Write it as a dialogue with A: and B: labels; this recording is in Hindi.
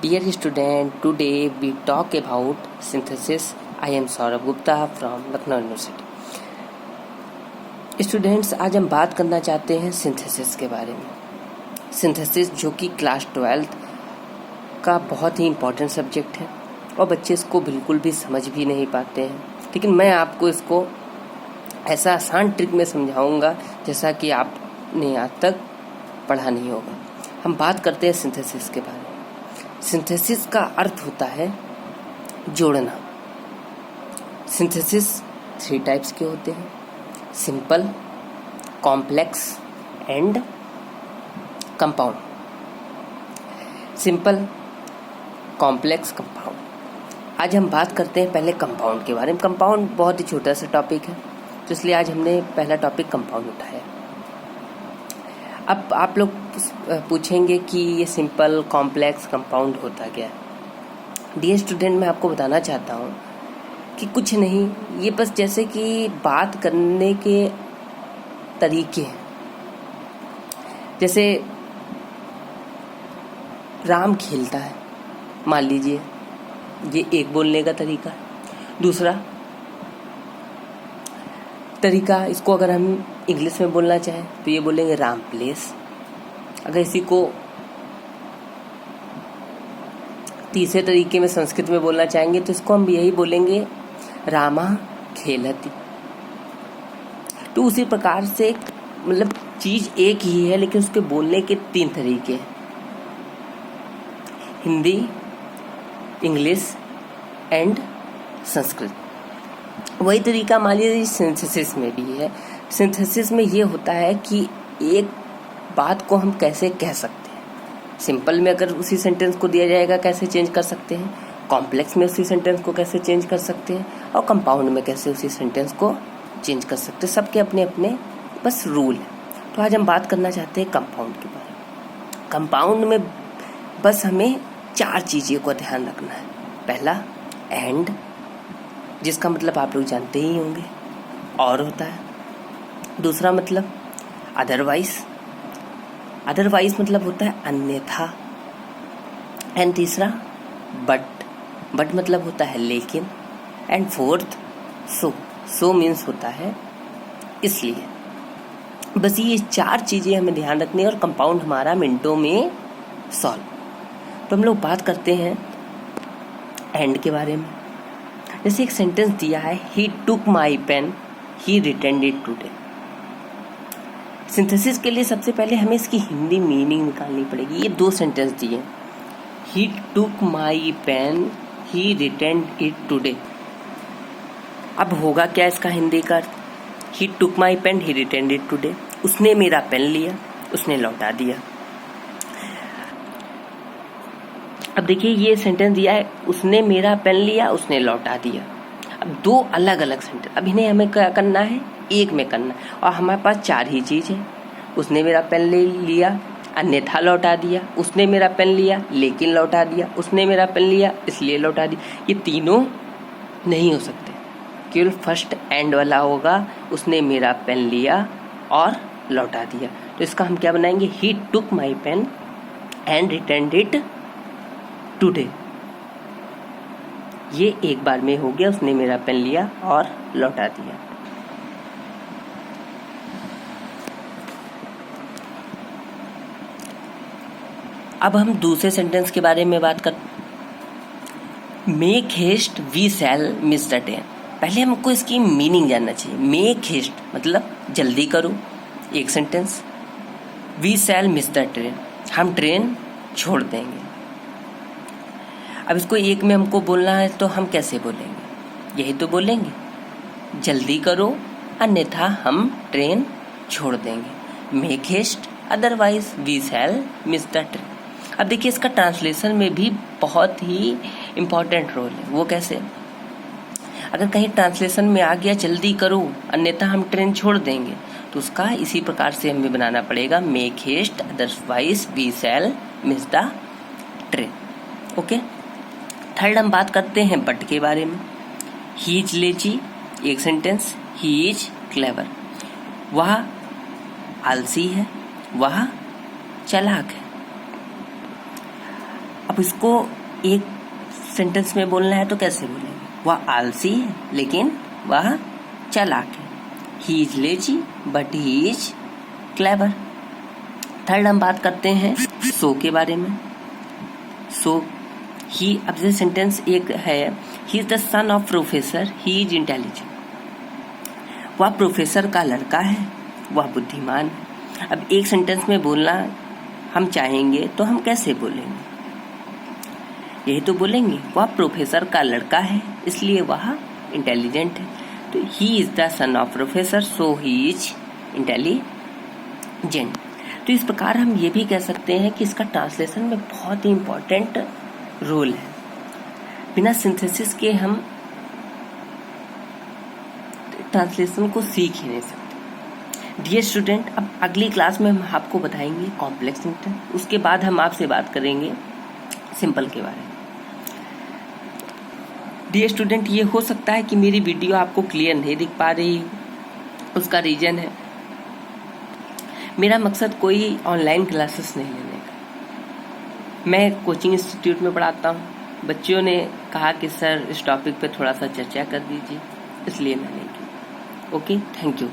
A: Dear student, today we talk about synthesis. I am Saurabh Gupta from Lucknow University. Students, आज हम बात करना चाहते हैं सिंथेसिस के बारे में। सिंथेसिस जो कि क्लास 12th का बहुत ही इम्पोर्टेंट सब्जेक्ट है और बच्चे इसको बिल्कुल भी समझ भी नहीं पाते हैं, लेकिन मैं आपको इसको ऐसा आसान ट्रिक में समझाऊंगा जैसा कि आपने आज तक पढ़ा नहीं होगा। हम बात करते हैं सिंथेसिस के बारे में। सिंथेसिस का अर्थ होता है जोड़ना। सिंथेसिस 3 टाइप्स के होते हैं: simple, complex and compound. Simple, complex, compound. आज हम बात करते हैं पहले कंपाउंड के बारे में। कंपाउंड बहुत ही छोटा सा टॉपिक है, तो इसलिए आज हमने पहला टॉपिक कंपाउंड उठाया। अब आप लोग पूछेंगे कि ये सिंपल, कॉम्प्लेक्स, कंपाउंड होता क्या है। डियर स्टूडेंट, मैं आपको बताना चाहता हूँ कि कुछ नहीं, ये बस जैसे कि बात करने के तरीके हैं। जैसे राम खेलता है, मान लीजिए, ये एक बोलने का तरीका है। दूसरा तरीका, इसको अगर हम इंग्लिश में बोलना चाहें तो ये बोलेंगे राम प्लेस। अगर इसी को तीसरे तरीके में संस्कृत में बोलना चाहेंगे तो इसको हम यही बोलेंगे रामा खेलती। तो उसी प्रकार से मतलब चीज एक ही है, लेकिन उसके बोलने के 3 तरीके हैं: हिंदी, इंग्लिश एंड संस्कृत। वही तरीका मान लीजिए सिंथेसिस में भी है। सिंथेसिस में ये होता है कि एक बात को हम कैसे कह सकते हैं। सिंपल में अगर उसी सेंटेंस को दिया जाएगा कैसे चेंज कर सकते हैं, कॉम्प्लेक्स में उसी सेंटेंस को कैसे चेंज कर सकते हैं, और कंपाउंड में कैसे उसी सेंटेंस को चेंज कर सकते हैं। सबके अपने अपने बस रूल है। तो आज हम बात करना चाहते हैं कंपाउंड के बारे में। कंपाउंड में बस हमें 4 चीज़ों को ध्यान रखना है। पहला, एंड, जिसका मतलब आप लोग जानते ही होंगे, और होता है। दूसरा मतलब अदरवाइज। अदरवाइज मतलब होता है अन्यथा। एंड तीसरा बट। बट मतलब होता है लेकिन। And fourth so. So means होता है इसलिए। बस ये 4 चीज़ें हमें ध्यान रखनी है और कंपाउंड हमारा मिनटों में सॉल्व। तो हम लोग बात करते हैं एंड के बारे में। जैसे एक सेंटेंस दिया है, he took my pen, he returned it today. Synthesis के लिए सबसे पहले हमें इसकी हिंदी मीनिंग निकालनी पड़ेगी। ये 2 सेंटेंस दिए, he took my pen, he returned it today. अब होगा क्या इसका हिंदी का अर्थ? He took my pen, he returned it today. उसने मेरा पेन लिया, उसने लौटा दिया। अब देखिए, ये सेंटेंस दिया है, उसने मेरा पेन लिया, उसने लौटा दिया। अब 2 अलग अलग सेंटेंस, अब इन्हें हमें क्या करना है, एक में करना है। और हमारे पास 4 ही चीज़ है। उसने मेरा पेन ले लिया, अन्यथा लौटा दिया। उसने मेरा पेन लिया लेकिन लौटा दिया। उसने मेरा पेन लिया इसलिए लौटा दिया। ये तीनों नहीं हो सकते, केवल फर्स्ट एंड वाला होगा, उसने मेरा पेन लिया और लौटा दिया। तो इसका हम क्या बनाएंगे, he took my pen and returned it today. ये एक बार में हो गया, उसने मेरा पेन लिया और लौटा दिया। अब हम दूसरे सेंटेंस के बारे में बात कर। Make haste we shall miss the train. पहले हमको इसकी मीनिंग जानना चाहिए। मेक हेस्ट मतलब जल्दी करो, एक sentence. We shall miss the train, हम ट्रेन छोड़ देंगे। अब इसको एक में हमको बोलना है तो हम कैसे बोलेंगे, यही तो बोलेंगे, जल्दी करो अन्यथा हम ट्रेन छोड़ देंगे। Make haste, otherwise we shall miss the train. अब देखिए, इसका ट्रांसलेशन में भी बहुत ही इम्पोर्टेंट रोल है। वो कैसे? अगर कहीं ट्रांसलेशन में आ गया जल्दी करो अन्यथा हम ट्रेन छोड़ देंगे, तो उसका इसी प्रकार से हमें बनाना पड़ेगा, make haste otherwise we shall miss the train. Okay. Third हम बात करते हैं बट के बारे में। ही इज लेजी, एक सेंटेंस, ही इज क्लेवर। वह आलसी है, वह चालाक है। अब अब इसको एक सेंटेंस में बोलना है तो कैसे बोलेंगे? वह आलसी है लेकिन वह चालाक है। ही is lazy but he is clever. Third हम बात करते हैं सो के बारे में। सो ही, अब ये सेंटेंस एक है, he is the son of professor, he is intelligent. वह प्रोफेसर का लड़का है, वह बुद्धिमान है। अब एक सेंटेंस में बोलना हम चाहेंगे तो हम कैसे बोलेंगे? यही तो बोलेंगे, वह प्रोफेसर का लड़का है इसलिए वह इंटेलिजेंट है। तो he is the son of professor so he is intelligent. तो इस प्रकार हम ये भी कह सकते हैं कि इसका ट्रांसलेशन में बहुत ही इंपॉर्टेंट रोल है। बिना सिंथेसिस के हम ट्रांसलेशन को सीख ही नहीं सकते। डियर स्टूडेंट, अब अगली क्लास में हम आपको बताएंगे कॉम्प्लेक्स सेंटेंस, उसके बाद हम आपसे बात करेंगे सिंपल के बारे में। डियर स्टूडेंट, ये हो सकता है कि मेरी वीडियो आपको क्लियर नहीं दिख पा रही, उसका रीजन है मेरा मकसद कोई ऑनलाइन क्लासेस नहीं लेने का। मैं कोचिंग इंस्टीट्यूट में पढ़ाता हूँ। बच्चों ने कहा कि सर इस टॉपिक पे थोड़ा सा चर्चा कर दीजिए, इसलिए मैंने की। Okay, thank you.